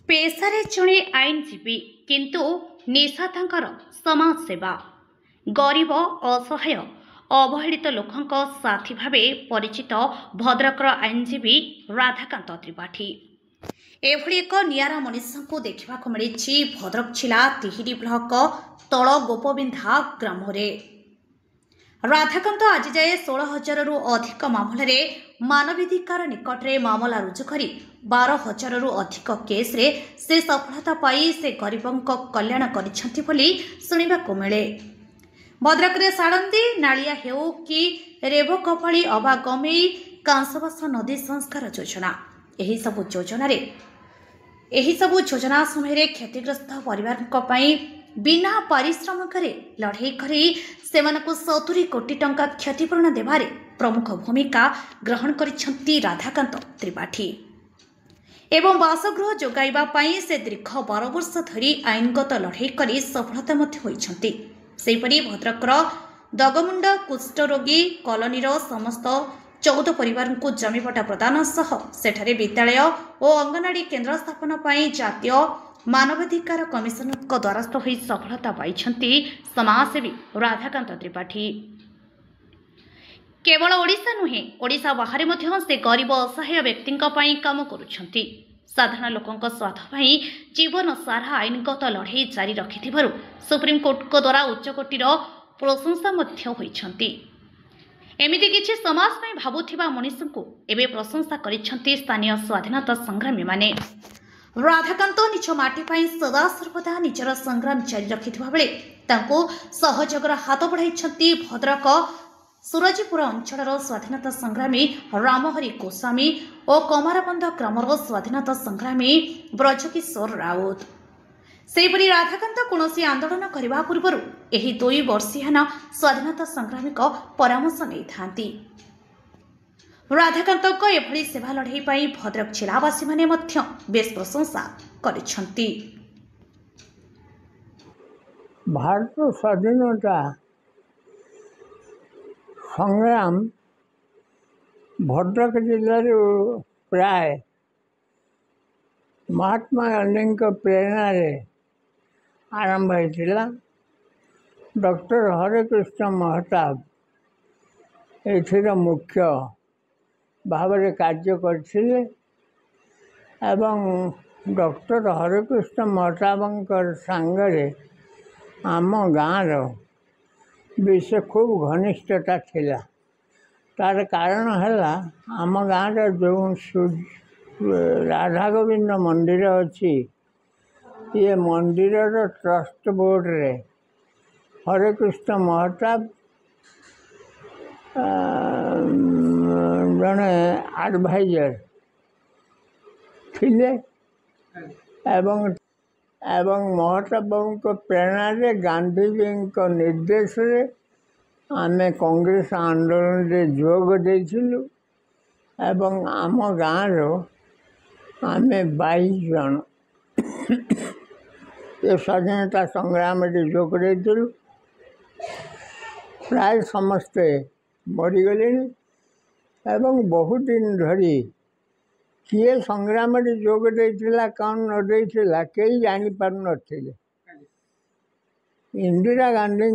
पेशारे जड़े आईनजीवी किंतु निशा तांकर समाज सेवा गरीब असहाय अवहेलित लोकंक साथी भावे परिचित भद्रकर आईनजीवी राधाकांत त्रिपाठी एभली एक नियारा मनीष को देखा मिली भद्रक जिला तिहिरी ब्लॉक तल गोपबिंधा ग्राम राधाकांत आज जाए 16,000 रु अधिक मामलें मानवाधिकार निकट में मामला रुजु कर 12,000 रु अधिक केस रे से सफलता पाई से गरीबों कल्याण कर मिले। भद्रक रे साड़ंदी नालिया हेउ कि रेवकफली अबा गमेई कांसबास नदी संस्कार योजना एही सबु योजना समय क्षतिग्रस्त परिवार बिना पारिश्रमिक लड़ाई करी सेमानकु 70 कोटी टंका क्षतिपूरण देवारे प्रमुख भूमिका ग्रहण करिसेंती राधाकांत त्रिपाठी एवं बासगृह जोगाइबा पई से दीर्घ 12 वर्ष धरी आईनगत लड़ाई करी सफलता मध्य होइछंती। सेहिपरि भद्रकर दगमुंड कुष्ठरोगी कॉलोनी समस्त 14 परिवार को जमीपटा प्रदान सह सेठारे विद्यालय और अंगनवाड़ी केन्द्र स्थापन पई जातीय मानवाधिकार कमिशन द्वारस्थ हो सफलता पाई समाजसेवी राधाकांत त्रिपाठी। केवल ओडिशा नुहे ओडिशा बाहर से गरीब असहाय व्यक्ति काम करुछंती। साधारण लोकंक स्वार्थ पाई जीवन सारा आईनगत लड़ाई जारी रखि सुप्रीमकोर्ट द्वारा उच्चकोटीर प्रशंसा होइछंती। एमिति किछि समाज में भाबुथिबा मनीष को एबे प्रशंसा करिछंती स्थानीय स्वाधीनता संग्रामी माने। राधाकांत निज माटी पाई सदा सर्वदा निजर संग्राम जारी रखिथिबा बेले तांको सहयोगर हाथ बढ़ाइछंती भद्रक सुरजीपुर अंचलर स्वाधीनता संग्रामी रामहरि गोस्वामी और कमारबंध ग्रामर स्वाधीनता संग्रामी ब्रजकिशोर राउत। सेहिपरि राधाकांत कौनसी आंदोलन करने पूर्व एही 2 वर्षीयान स्वाधीनता संग्रामी परामर्श नहीं थांती। राधाकांत एभली सेवा लड़ाई पाई भद्रक जिलावासी माने मध्य बेस प्रशंसा करिछंती। भारत स्वाधीनता संग्राम भद्रक जिले प्राय महात्मा गांधी प्रेरणा आरंभ होता। डॉक्टर हरेकृष्ण महताब एथिर मुख्य भाव कार्य करथिले एवं डॉक्टर हरेकृष्ण महताबंकर सांगरे आम गाँव विषय खूब घनिष्ठता थिला। तार कारण है आम गाँव जो राधा गोविंद मंदिर अच्छी ये मंदिर ट्रस्ट बोर्ड रे हरेकृष्ण महताब जड़े एडवाइजर थिले एवं महताब प्रेरणा रे गांधीजी निर्देश रे आमे कांग्रेस आंदोलन रे जोग देथिलु एवं आम गाँव आमे 22 जन ये स्वाधीनता संग्राम रे जोग देथिलु। प्राय समस्ते मरीगले एवं बहुत दिन धरी किए संग्राम रे जोग देथिला कौन न देथिला कई जानी पार नथिले। इंदिरा गांधी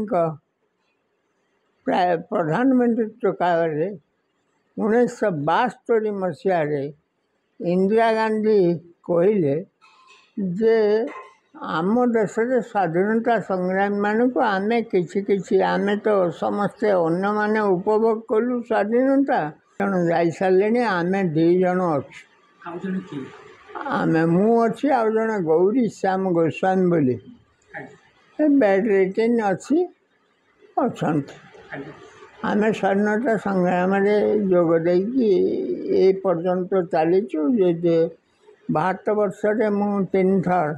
प्राय प्रधानमंत्री काल रे 1972 मसीह रे इंदिरा गांधी कहले जे आम देश रे स्वाधीनता संग्रामी मान को आमे किछि आमे तो समस्ते अन्य माने उपभोग कलु स्वाधीनता जन जाई सारे आमे 2 जन अच्छे आमे मु अच्छी आउ जन गौरी श्याम गोस्वामी बोली बेड रिटेन अच्छी अच्छा आमे स्वाधीनता संग्राम रे जोग देकी ए पर्यंत चलीचु जे 72 वर्ष रे मु 3 थर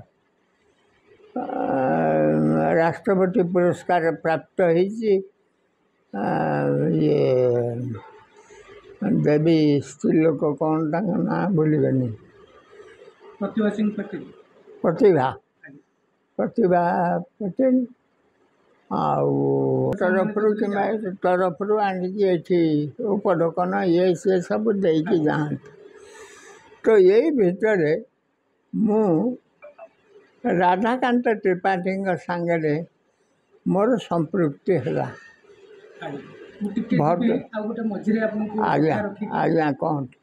राष्ट्रपति पुरस्कार प्राप्त होइछि। ये देवी स्त्री लोक कौन ना भूलगनी प्रतिभा सिंह पटेल प्रतिभा पटेल तरफ आनिकी उपढकन ये सब देकी जाते। तो यही भितर मु ରାଧାକାନ୍ତ ତ୍ରିପାଠୀଙ୍କ ସାଙ୍ଗରେ ମୋର ସମ୍ପୃକ୍ତି ହେଲା। ମୁଁ ଟିକେ ଭଦ୍ର ଆଉ ଗୋଟେ ମଝିରେ ଆପଣଙ୍କୁ ଆଜ୍ଞା କଥା ରଖିକି ଆଜ୍ଞା କୁହନ୍ତୁ।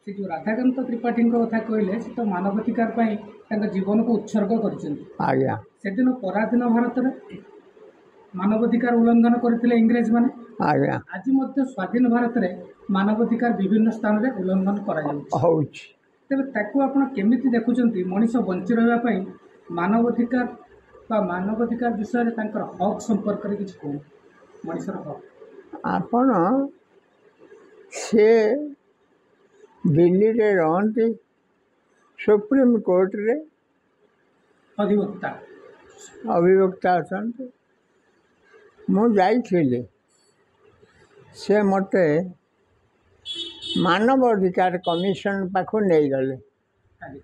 ସେ ଯେଉଁ ରାଧାକାନ୍ତ ତ୍ରିପାଠୀଙ୍କ କଥା କହିଲେ ସେ ତ ମାନବାଧିକାର ପାଇଁ ତାଙ୍କ ଜୀବନକୁ ଉତ୍ସର୍ଗ କରିଛନ୍ତି। ଆଜ୍ଞା ସେଦିନ ପରାଧୀନ ଭାରତରେ ମାନବାଧିକାର ଉଲ୍ଲଂଘନ କରିଥିଲେ ଇଂରେଜମାନେ। ଆଜ୍ଞା ଆଜି ମଧ୍ୟ ସ୍ୱାଧୀନ ଭାରତରେ ମାନବାଧିକାର ବିଭିନ୍ନ ସ୍ଥାନରେ ଉଲ୍ଲଂଘନ କରାଯାଉଛି। ହେଉଛି। ତେବେ ତାକୁ ଆପଣ କେମିତି ଦେଖୁଛନ୍ତି? ମଣିଷ ବଞ୍ଚି ରହିବା ପାଇଁ ମାନବାଧିକାର ବା ମାନବାଧିକାର ବିଷୟରେ ତାଙ୍କର ହକ୍ ସମ୍ପର୍କରେ କିଛି କୁହନ୍ତୁ। ମଣିଷର ହକ୍ ଆପଣ ସେ ଦିଲ୍ଲୀରେ ରହନ୍ତି, ସୁପ୍ରିମକୋର୍ଟରେ ଅଧିବକ୍ତା ଅଭିବକ୍ତା ଅଛନ୍ତି। ମୁଁ ଯାଇଥିଲି, ସେ ମୋତେ ମାନବ ଅଧିକାର କମିଶନ ପାଖକୁ ନେଇଗଲେ। ଆଜ୍ଞା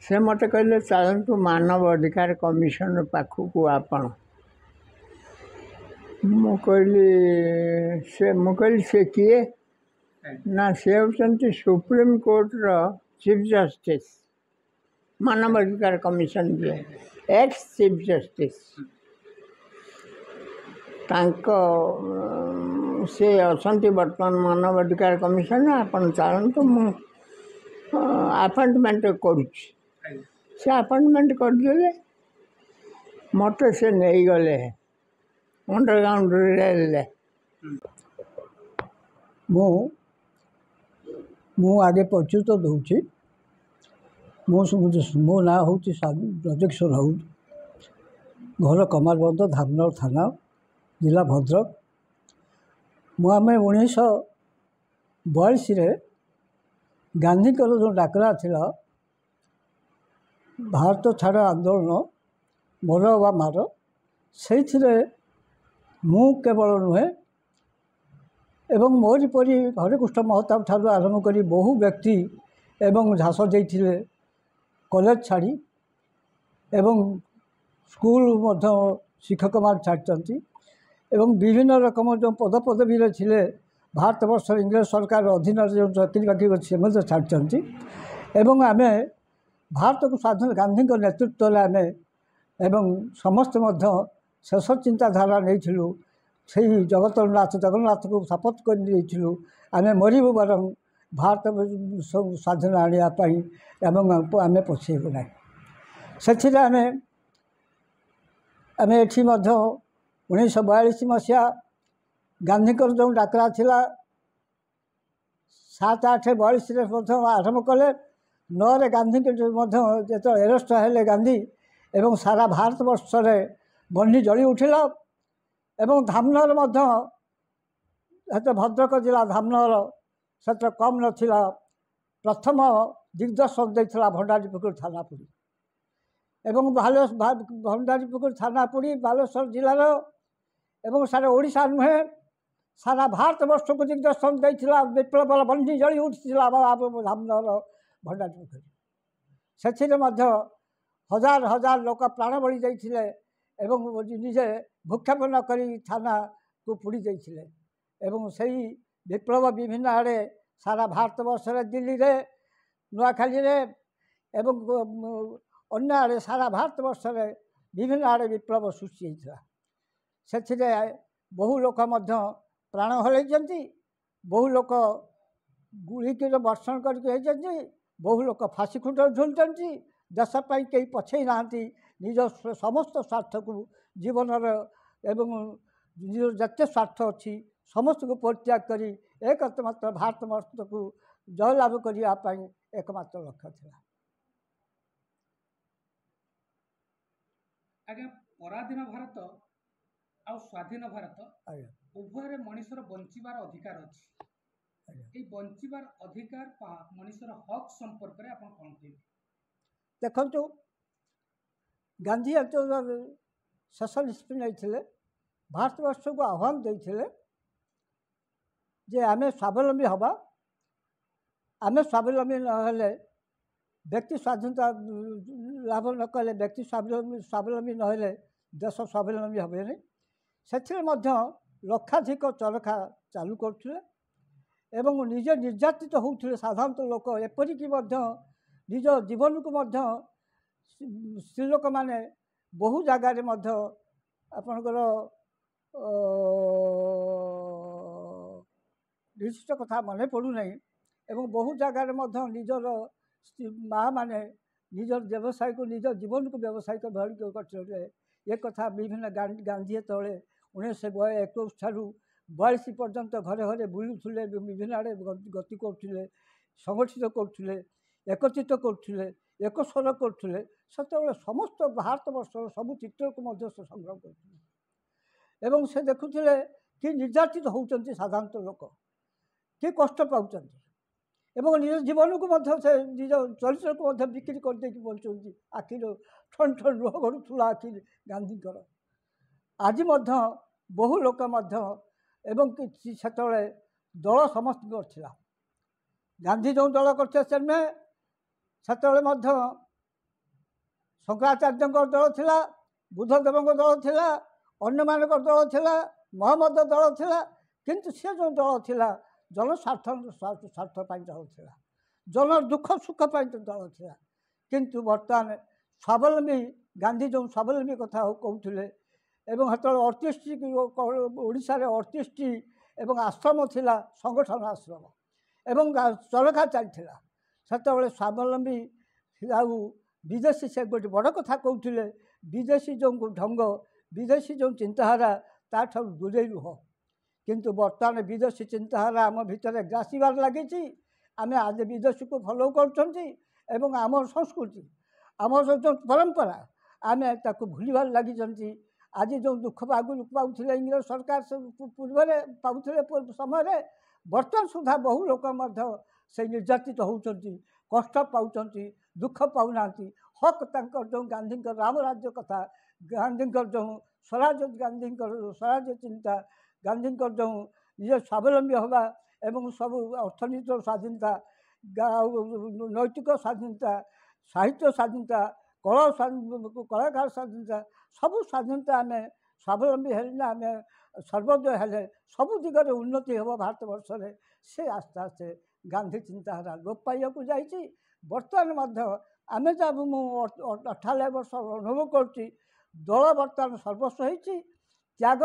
ସେ ମୋତେ କହିଲେ ଚାଲନ୍ତୁ ମାନବ ଅଧିକାର କମିଶନ ପାଖକୁ ଆପଣ। ମୁଁ କହିଲି ସେ କିଏ? ଆଜ୍ଞା ନା ସେ ହେଉଛନ୍ତି ସୁପ୍ରିମକୋର୍ଟର ଚିଫ୍ ଜଷ୍ଟିସ୍। ମାନବ ଅଧିକାର କମିଶନ ଯିଏ ଏକ୍ସ ଚିଫ୍ ଜଷ୍ଟିସ୍, ତାଙ୍କ ସେ ଅଛନ୍ତି ବର୍ତ୍ତମାନ ମାନବ ଅଧିକାର କମିଶନ। ଆପଣ ଚାଲନ୍ତୁ, ମୁଁ ଆପଏଣ୍ଟମେଣ୍ଟ କରୁଛି। ଆଜ୍ଞା ସେ ଆପଏଣ୍ଟମେଣ୍ଟ କରିଦେଲେ। ମୋତେ ସେ ନେଇଗଲେ ଅଣ୍ଡରଗ୍ରାଉଣ୍ଡ ରେଲରେ। ମୁଁ ଆଗେ ପରିଚିତ ଦେଉଛି। ମୋ ନାଁ ହେଉଛି ବ୍ରଜେଶ୍ୱର ରାଉତ, ଘର କମାରବନ୍ଧ, ଧାମନଗର ଥାନା, ଜିଲ୍ଲା ଭଦ୍ରକ। ଆମେ 1942ରେ ଗାନ୍ଧୀଙ୍କର ଯେଉଁ ଡାକରା ଥିଲା ଭାରତ ଛାଡ଼ ଆନ୍ଦୋଳନ ମର ବା ମାର, ସେଇଥିରେ ମୁଁ କେବଳ ନୁହେଁ ଏବଂ ମୋରି ପରି ହରେକୃଷ୍ଣ ମହତାବ ଠାରୁ ଆରମ୍ଭ କରି ବହୁ ବ୍ୟକ୍ତି ଏବଂ ଝାସ ଦେଇଥିଲେ କଲେଜ ଛାଡ଼ି, ଏବଂ ସ୍କୁଲ ମଧ୍ୟ ଶିକ୍ଷକମାନେ ଛାଡ଼ିଛନ୍ତି, ଏବଂ ବିଭିନ୍ନ ରକମ ଯେଉଁ ପଦପଦବୀରେ ଥିଲେ ଭାରତବର୍ଷର ଇଂରେଜ ସରକାର ଅଧୀନରେ ଯେଉଁ ଚାକିରି ବାକିରି ଅଛି ସେ ମଧ୍ୟ ଛାଡ଼ିଛନ୍ତି। ଏବଂ ଆମେ ଭାରତକୁ ସ୍ୱାଧୀନ ଗାନ୍ଧୀଙ୍କ ନେତୃତ୍ୱରେ ଆମେ ଏବଂ ସମସ୍ତେ ମଧ୍ୟ ଶେଷ ଚିନ୍ତାଧାରା ନେଇଥିଲୁ। ସେହି ଜଗନ୍ନାଥକୁ ଶପଥ କରି ନେଇଥିଲୁ ଆମେ ମରିବୁ ବରଂ ଭାରତ ସବୁ ସ୍ୱାଧୀନ ଆଣିବା ପାଇଁ, ଏବଂ ଆମେ ପଛେଇବୁ ନାହିଁ। ସେଥିରେ ଆମେ ଏଠି ମଧ୍ୟ 1942 ମସିହା ଗାନ୍ଧୀଙ୍କର ଯେଉଁ ଡାକରା ଥିଲା 7/8/42ରେ ମଧ୍ୟ ଆରମ୍ଭ କଲେ। 9ରେ ଗାନ୍ଧୀଙ୍କ ମଧ୍ୟ ଯେତେବେଳେ ଏରେଷ୍ଟ ହେଲେ ଗାନ୍ଧୀ, ଏବଂ ସାରା ଭାରତବର୍ଷରେ ବହ୍ନି ଜଳି ଉଠିଲା। ଏବଂ ଧାମନଗର ମଧ୍ୟ, ସେତେ ଭଦ୍ରକ ଜିଲ୍ଲା ଧାମନଗର ସେଥିରେ କମ୍ ନଥିଲା, ପ୍ରଥମ ଦିଗ୍ଦର୍ଶନ ଦେଇଥିଲା ଭଣ୍ଡାରୀପୁକୁର ଥାନାପୁରୀ। ଏବଂ ଭଣ୍ଡାରୀପୁକୁର ଥାନାପୁରୀ ବାଲେଶ୍ୱର ଜିଲ୍ଲାର, ଏବଂ ସାରା ଓଡ଼ିଶା ନୁହେଁ ସାରା ଭାରତବର୍ଷକୁ ଦିଗ୍ଦର୍ଶନ ଦେଇଥିଲା। ବିପ୍ଳବର ବହ୍ନି ଜଳି ଉଠିଥିଲା ଧାମନଗର ଭଣ୍ଡାରୀପୁକୁର। ସେଥିରେ ମଧ୍ୟ ହଜାର ହଜାର ଲୋକ ପ୍ରାଣ ବଳି ଦେଇଥିଲେ ଏବଂ ନିଜେ ଭୂକ୍ଷେପ ନ କରି ଥାନାକୁ ପୋଡ଼ି ଦେଇଥିଲେ। ଏବଂ ସେହି ବିପ୍ଳବ ବିଭିନ୍ନ ଆଡ଼େ ସାରା ଭାରତବର୍ଷରେ, ଦିଲ୍ଲୀରେ, ନୂଆଖାଲିରେ ଏବଂ ଅନ୍ୟ ଆଡ଼େ ସାରା ଭାରତବର୍ଷରେ ବିଭିନ୍ନ ଆଡ଼େ ବିପ୍ଳବ ସୃଷ୍ଟି ହୋଇଥିଲା। ସେଥିରେ ବହୁ ଲୋକ ମଧ୍ୟ ପ୍ରାଣ ହରାଇଛନ୍ତି, ବହୁ ଲୋକ ଗୁଳିକିରେ ବର୍ଷଣ କରିକି ହେଇଛନ୍ତି, ବହୁ ଲୋକ ଫାଶୀ ଖୁଣ୍ଟରେ ଝୁଲୁଛନ୍ତି। ଦେଶ ପାଇଁ କେହି ପଛେଇ ନାହାନ୍ତି। ନିଜ ସମସ୍ତ ସ୍ୱାର୍ଥକୁ ଜୀବନର ଏବଂ ନିଜର ଯେତେ ସ୍ୱାର୍ଥ ଅଛି ସମସ୍ତଙ୍କୁ ପରିତ୍ୟାଗ କରି ଏକମାତ୍ର ଭାରତବର୍ଷକୁ ଜୟଲାଭ କରିବା ପାଇଁ ଏକମାତ୍ର ଲକ୍ଷ୍ୟ ଥିଲା। ଆଜ୍ଞା, ପରାଧୀନ ଭାରତ ଆଉ ସ୍ୱାଧୀନ ଭାରତ ଉଭୟରେ ମଣିଷର ବଞ୍ଚିବାର ଅଧିକାର ଅଛି। এই ବଞ୍ଚିବାର ଅଧିକାର ବା ମଣିଷର ହକ୍ ସମ୍ପର୍କରେ ଆପଣ କ'ଣ କହିବେ? ଦେଖନ୍ତୁ, ଗାନ୍ଧୀ ଶେଷ ନିଷ୍ପତ୍ତି ନେଇଥିଲେ, ଭାରତବର୍ଷକୁ ଆହ୍ୱାନ ଦେଇଥିଲେ ଯେ ଆମେ ସ୍ୱାବଲମ୍ବୀ ହେବା। ଆମେ ସ୍ୱାବଲମ୍ବୀ ନହେଲେ, ବ୍ୟକ୍ତି ସ୍ୱାଧୀନତା ଲାଭ ନ କଲେ, ବ୍ୟକ୍ତି ସ୍ୱାବଲମ୍ବୀ ନହେଲେ ଦେଶ ସ୍ୱାବଲମ୍ବୀ ହେବେନି। ସେଥିରେ ମଧ୍ୟ ଲକ୍ଷାଧିକ ଚରଖା ଚାଲୁ କରୁଥିଲେ ଏବଂ ନିଜେ ନିର୍ଯାତିତ ହେଉଥିଲେ ସାଧାରଣତଃ ଲୋକ। ଏପରିକି ମଧ୍ୟ ନିଜ ଜୀବନକୁ ମଧ୍ୟ ସ୍ତ୍ରୀ ଲୋକମାନେ ବହୁ ଜାଗାରେ ମଧ୍ୟ ଆପଣଙ୍କର ନିର୍ଦ୍ଦିଷ୍ଟ କଥା ମନେ ପଡ଼ୁନାହିଁ ଏବଂ ବହୁ ଜାଗାରେ ମଧ୍ୟ ନିଜର ମାଆ ମାନେ ନିଜର ବ୍ୟବସାୟକୁ ନିଜ ଜୀବନକୁ ବ୍ୟବସାୟିକ ଧରି କରିଥିଲେ। ଏ କଥା ବିଭିନ୍ନ ଗାନ୍ଧୀ ଯେତେବେଳେ 1921 ଠାରୁ 42 ପର୍ଯ୍ୟନ୍ତ ଘରେ ଘରେ ବୁଲୁଥିଲେ, ବିଭିନ୍ନ ଆଡ଼େ ଗତି କରୁଥିଲେ, ସଂଗଠିତ କରୁଥିଲେ, ଏକତ୍ରିତ କରୁଥିଲେ, ଏକସ୍ୱର କରୁଥିଲେ, ସେତେବେଳେ ସମସ୍ତ ଭାରତବର୍ଷର ସବୁ ଚିତ୍ରକୁ ମଧ୍ୟ ସେ ସଂଗ୍ରହ କରୁଥିଲେ ଏବଂ ସେ ଦେଖୁଥିଲେ କି ନିର୍ଯାତିତ ହେଉଛନ୍ତି ସାଧାରଣତଃ ଲୋକ, କି କଷ୍ଟ ପାଉଛନ୍ତି ଏବଂ ନିଜ ଜୀବନକୁ ମଧ୍ୟ ସେ ନିଜ ଚରିତ୍ରକୁ ମଧ୍ୟ ବିକ୍ରି କରିଦେଇକି ବଞ୍ଚୁଛନ୍ତି। ଆଖିରୁ ଠନ୍ ଠନ୍ ଲୁହ ଗଡ଼ୁଥିଲା ଆଖି ଗାନ୍ଧୀଙ୍କର। ଆଜି ମଧ୍ୟ ବହୁ ଲୋକ ମଧ୍ୟ ଏବଂ କିଛି ସେତେବେଳେ ଦଳ ସମସ୍ତଙ୍କର ଥିଲା। ଗାନ୍ଧୀ ଯେଉଁ ଦଳ କରିଥିଲେ ସେ ନୁହେଁ, ସେତେବେଳେ ମଧ୍ୟ ଶଙ୍କରାଚାର୍ଯ୍ୟଙ୍କ ଦଳ ଥିଲା, ବୁଦ୍ଧଦେବଙ୍କ ଦଳ ଥିଲା, ଅନ୍ୟମାନଙ୍କ ଦଳ ଥିଲା, ମହମ୍ମଦ ଦଳ ଥିଲା, କିନ୍ତୁ ସେ ଯେଉଁ ଦଳ ଥିଲା ଜନସ୍ୱାର୍ଥ ପାଇଁ ଦଳ ଥିଲା, ଜନ ଦୁଃଖ ସୁଖ ପାଇଁ ଦଳ ଥିଲା। କିନ୍ତୁ ବର୍ତ୍ତମାନ ସ୍ୱାବଲମ୍ବୀ ଗାନ୍ଧୀ ଯେଉଁ ସ୍ୱାବଲମ୍ବୀ କଥା କହୁଥିଲେ ଏବଂ ସେତେବେଳେ 38ଟି ଓଡ଼ିଶାରେ 38ଟି ଏବଂ ଆଶ୍ରମ ଥିଲା, ସଂଗଠନ ଆଶ୍ରମ ଏବଂ ଚରଖା ଚାଲିଥିଲା। ସେତେବେଳେ ସ୍ୱାବଲମ୍ବୀ ଆଉ ବିଦେଶୀ ସେ ଗୋଟେ ବଡ଼ କଥା କହୁଥିଲେ, ବିଦେଶୀ ଯେଉଁ ଢଙ୍ଗ, ବିଦେଶୀ ଯେଉଁ ଚିନ୍ତାଧାରା ତାଠାରୁ ଦୂରେଇ ରୁହ। କିନ୍ତୁ ବର୍ତ୍ତମାନ ବିଦେଶୀ ଚିନ୍ତାଧାରା ଆମ ଭିତରେ ଗ୍ରାସିବାର ଲାଗିଛି। ଆମେ ଆଜି ବିଦେଶୀକୁ ଫଲୋ କରୁଛନ୍ତି ଏବଂ ଆମର ସଂସ୍କୃତି, ଆମର ଯେଉଁ ପରମ୍ପରା ଆମେ ତାକୁ ଭୁଲିବାରେ ଲାଗିଛନ୍ତି। ଆଜି ଯେଉଁ ଦୁଃଖ ଆଗରୁ ପାଉଥିଲେ ଇଂରେଜ ସରକାର ପୂର୍ବରେ ପାଉଥିଲେ ସମୟରେ, ବର୍ତ୍ତମାନ ସୁଦ୍ଧା ବହୁ ଲୋକ ମଧ୍ୟ ସେ ନିର୍ଯାତିତ ହେଉଛନ୍ତି, କଷ୍ଟ ପାଉଛନ୍ତି, ଦୁଃଖ ପାଉନାହାନ୍ତି। ହକ୍ ତାଙ୍କର ଯେଉଁ ଗାନ୍ଧୀଙ୍କର ରାମ ରାଜ୍ୟ କଥା, ଗାନ୍ଧୀଙ୍କର ଯେଉଁ ଗାନ୍ଧୀଙ୍କର ସ୍ୱରାଜ୍ୟ ଚିନ୍ତା, ଗାନ୍ଧୀଙ୍କର ଯେଉଁ ନିଜ ସ୍ୱାବଲମ୍ବୀ ହେବା ଏବଂ ସବୁ ଅର୍ଥନୀତିର ସ୍ୱାଧୀନତା, ନୈତିକ ସ୍ୱାଧୀନତା, ସାହିତ୍ୟ ସ୍ୱାଧୀନତା, କଳାକାର ସ୍ୱାଧୀନତା, ସବୁ ସ୍ୱାଧୀନତା ଆମେ ସ୍ୱାବଲମ୍ବୀ ହେଲେ ନା ଆମେ ସର୍ବୋଦୟ ହେଲେ ସବୁ ଦିଗରେ ଉନ୍ନତି ହେବ ଭାରତବର୍ଷରେ। ସେ ଆସ୍ତେ ଆସ୍ତେ ଗାନ୍ଧୀ ଚିନ୍ତାଧାରା ଲୋପ ପାଇବାକୁ ଯାଇଛି। ବର୍ତ୍ତମାନ ମଧ୍ୟ ଆମେ ଯାହା ମୁଁ 98 ବର୍ଷ ଅନୁଭବ କରୁଛି, ଦଳ ବର୍ତ୍ତମାନ ସର୍ବସ୍ୱ ହେଇଛି, ତ୍ୟାଗ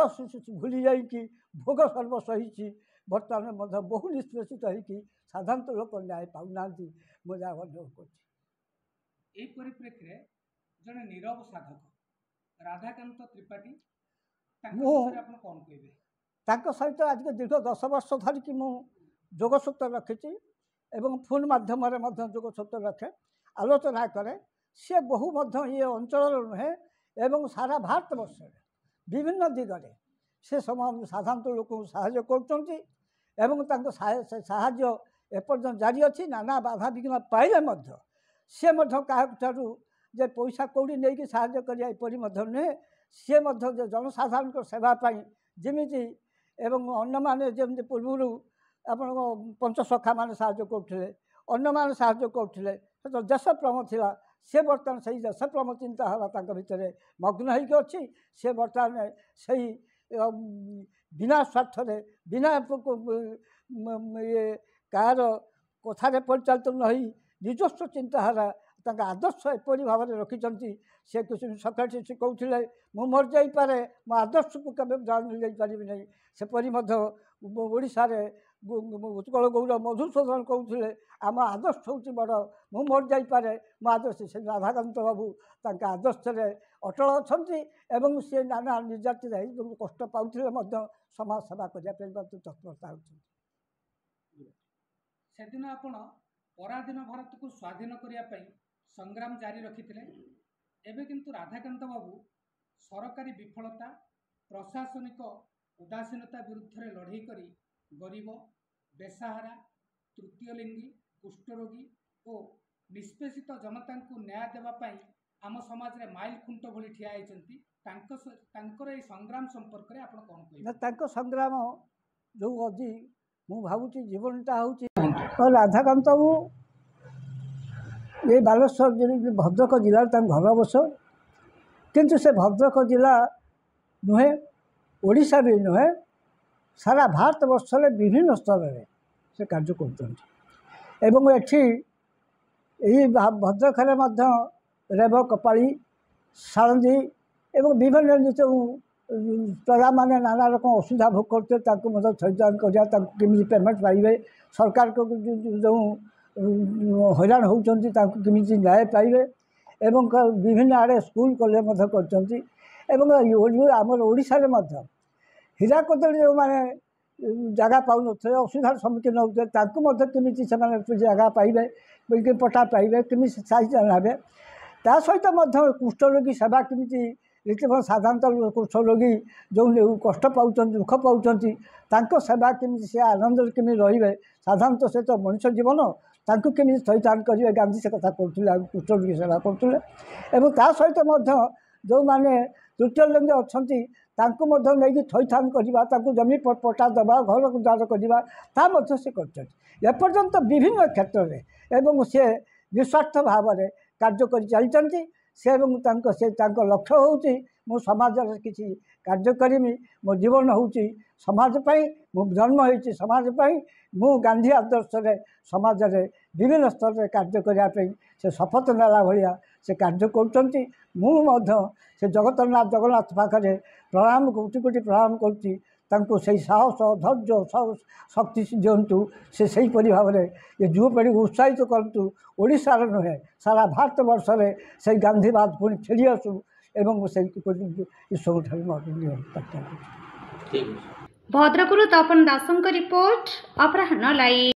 ଭୁଲି ଯାଇକି ଭୋଗ ସର୍ବସ୍ୱ ହେଇଛି। ବର୍ତ୍ତମାନ ମଧ୍ୟ ବହୁ ନିଷ୍ପେଷିତ ହେଇକି ସାଧାରଣତଃ ଲୋକ ନ୍ୟାୟ ପାଉନାହାନ୍ତି, ମୁଁ ଯାହା ଅନୁଭବ କରୁଛି। ଏହି ପରିପ୍ରେକ୍ଷୀରେ ଜଣେ ନୀରବ ସାଧକ ରାଧାକାନ୍ତ ତ୍ରିପାଠୀ, ଆପଣ କ'ଣ କହିବେ? ତାଙ୍କ ସହିତ ଆଜି ଦୀର୍ଘ 10 ବର୍ଷ ଧରିକି ମୁଁ ଯୋଗସୂତ୍ର ରଖିଛି ଏବଂ ଫୋନ୍ ମାଧ୍ୟମରେ ମଧ୍ୟ ଯୋଗସୂତ୍ର ରଖେ, ଆଲୋଚନା କରେ। ସେ ବହୁ ମଧ୍ୟ ଇଏ ଅଞ୍ଚଳର ନୁହେଁ ଏବଂ ସାରା ଭାରତବର୍ଷରେ ବିଭିନ୍ନ ଦିଗରେ ସେ ସାଧାରଣତଃ ଲୋକଙ୍କୁ ସାହାଯ୍ୟ କରୁଛନ୍ତି ଏବଂ ତାଙ୍କ ସାହାଯ୍ୟ ଏପର୍ଯ୍ୟନ୍ତ ଜାରି ଅଛି। ନାନା ବାଧାବିଘ୍ନ ପାଇଲେ ମଧ୍ୟ ସେ ମଧ୍ୟ କାହାଠାରୁ ଯେ ପଇସା କଉଡ଼ି ନେଇକି ସାହାଯ୍ୟ କରିବା ଏପରି ମଧ୍ୟ ନୁହେଁ। ସିଏ ମଧ୍ୟ ଯେ ଜନସାଧାରଣଙ୍କ ସେବା ପାଇଁ ଯେମିତି ଏବଂ ଅନ୍ୟମାନେ ଯେମିତି ପୂର୍ବରୁ ଆପଣଙ୍କ ପଞ୍ଚସଖାମାନେ ସାହାଯ୍ୟ କରୁଥିଲେ, ଅନ୍ୟମାନେ ସାହାଯ୍ୟ କରୁଥିଲେ, ସେତେବେଳେ ଦେଶପ୍ରେମ ଥିଲା। ସେ ବର୍ତ୍ତମାନ ସେଇ ଦେଶପ୍ରେମ ଚିନ୍ତାଧାରା ତାଙ୍କ ଭିତରେ ମଗ୍ନ ହେଇକି ଅଛି। ସେ ବର୍ତ୍ତମାନ ସେଇ ବିନା ସ୍ୱାର୍ଥରେ, ବିନା କାହାର କଥାରେ ପରିଚାଳିତ ନ ହୋଇ ନିଜସ୍ୱ ଚିନ୍ତାଧାରା ତାଙ୍କ ଆଦର୍ଶ ଏପରି ଭାବରେ ରଖିଛନ୍ତି। ସେ କିଛି ସକ୍ରେଟିସ୍ କହୁଥିଲେ, ମୁଁ ମରିଯାଇପାରେ, ମୋ ଆଦର୍ଶକୁ କେବେ ଯାଇପାରିବି ନାହିଁ। ସେପରି ମଧ୍ୟ ଓଡ଼ିଶାରେ ଉତ୍କଳ ଗୌର ମଧୁସୂଦନ କହୁଥିଲେ, ଆମ ଆଦର୍ଶ ହେଉଛି ବଡ଼, ମୁଁ ମରିଯାଇପାରେ, ମୋ ଆଦର୍ଶ। ସେ ରାଧାକାନ୍ତ ବାବୁ ତାଙ୍କ ଆଦର୍ଶରେ ଅଟଳ ଅଛନ୍ତି ଏବଂ ସେ ନାନା ନିର୍ଯାତିତ ହେଇ କଷ୍ଟ ପାଉଥିଲେ ମଧ୍ୟ ସମାଜ ସେବା କରିବା ପାଇଁ ମଧ୍ୟ ତତ୍ପରତା ହେଉଛନ୍ତି। ସେଦିନ ଆପଣ ପରାଧୀନ ଭାରତକୁ ସ୍ୱାଧୀନ କରିବା ପାଇଁ ସଂଗ୍ରାମ ଜାରି ରଖିଥିଲେ। ଏବେ କିନ୍ତୁ ରାଧାକାନ୍ତ ବାବୁ ସରକାରୀ ବିଫଳତା, ପ୍ରଶାସନିକ ଉଦାସୀନତା ବିରୁଦ୍ଧରେ ଲଢ଼େଇ କରି ଗରିବ, ବେସାହାରା, ତୃତୀୟ ଲିଙ୍ଗୀ, କୁଷ୍ଠରୋଗୀ ଓ ନିଷ୍ପେଷିତ ଜନତାଙ୍କୁ ନ୍ୟାୟ ଦେବା ପାଇଁ ଆମ ସମାଜରେ ମାଇଲ ଖୁଣ୍ଟ ଭଳି ଠିଆ ହେଇଛନ୍ତି। ତାଙ୍କର ଏହି ସଂଗ୍ରାମ ସମ୍ପର୍କରେ ଆପଣ କ'ଣ କହିବେ? ତାଙ୍କ ସଂଗ୍ରାମ ଯେଉଁ ଅଛି, ମୁଁ ଭାବୁଛି ଜୀବନଟା ହେଉଛି ରାଧାକାନ୍ତ ବାବୁ ଏ ବାଲେଶ୍ୱର ଭଦ୍ରକ ଜିଲ୍ଲାରେ ତାଙ୍କ ଘର ଅବଶ୍ୟ, କିନ୍ତୁ ସେ ଭଦ୍ରକ ଜିଲ୍ଲା ନୁହେଁ, ଓଡ଼ିଶା ବି ନୁହେଁ, ସାରା ଭାରତବର୍ଷରେ ବିଭିନ୍ନ ସ୍ତରରେ ସେ କାର୍ଯ୍ୟ କରୁଛନ୍ତି। ଏବଂ ଏଠି ଏହି ଭଦ୍ରକରେ ମଧ୍ୟ रेब कपाड़ी सारंदी एवं विभिन्न जो प्रजा मैंने नाना रकम असुविधा भोग करते थैथान करमी पेमेंट पाइबे सरकार को जो हैरान होती कमी न्याय पाइबे एवं विभिन्न आड़े स्कूल कॉलेज कर आमर ओडिशा रे हीराकद जो मैंने जगह पाऊन असुविधार सम्मुखीन होते कमी से जगह पाइबे पट्टा पाइबे कमी साइज हे ता सहित कुष्ठरोगी सेवा कमी रीतिभ साधारणतः कुष्ठरोगी जो कष्ट पाँच दुख पाँच सेवा कमी से आनंद कमी रे साधारणतः से तो मनुष्य जीवन तांको केमी थैथान करेंगे गांधी से कथा करुले कुष्ठरोगी सेवा करुले सहित जो मैंने तृतीय लिंग अच्छा नहीं थैथान करवा जमी पट्टा दबा घर द्वार करवा से करपर्यंत विभिन्न क्षेत्र में सी निस्वार्थ भाव में कार्य कर चलती से लक्ष्य हूँ मु समाज किसी कार्य करमी मो जीवन हूँ समाज मु जन्म हो समाज मु गांधी आदर्श रे समाज रे विभिन्न स्तर में कार्य करने से शपथ नेला भाया से कार्य कर से जगन्नाथ पाखे प्रणाम कोटि कोटि प्रणाम करुँच से साहस धैर्य शक्ति दिंतु से भाव में ये युवपीढ़ी उत्साहित करूँ ओडिशार नुहे सारा भारत वर्ष में से गांधीवाद पुणी फेरी आसू एवं से ईश्वर भद्रकରୁ तपन दासଙ୍କ रिपोर्ट अपराह्न लाइव।